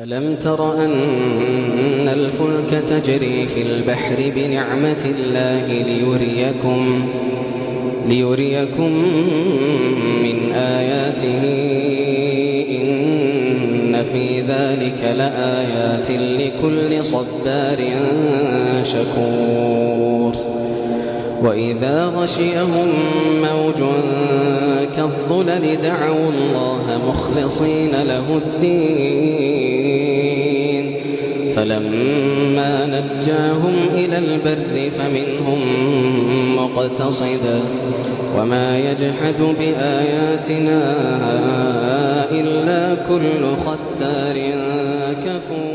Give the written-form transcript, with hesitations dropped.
ألم تر أن الفلك تجري في البحر بنعمة الله ليريكم من آياته إن في ذلك لآيات لكل صبار شكور. وإذا غشيهم موج كالظلل دعوا الله مخلصين له الدين فلما نجاهم إلى البر فمنهم مقتصد وما يجحد بآياتنا إلا كل ختار كفور.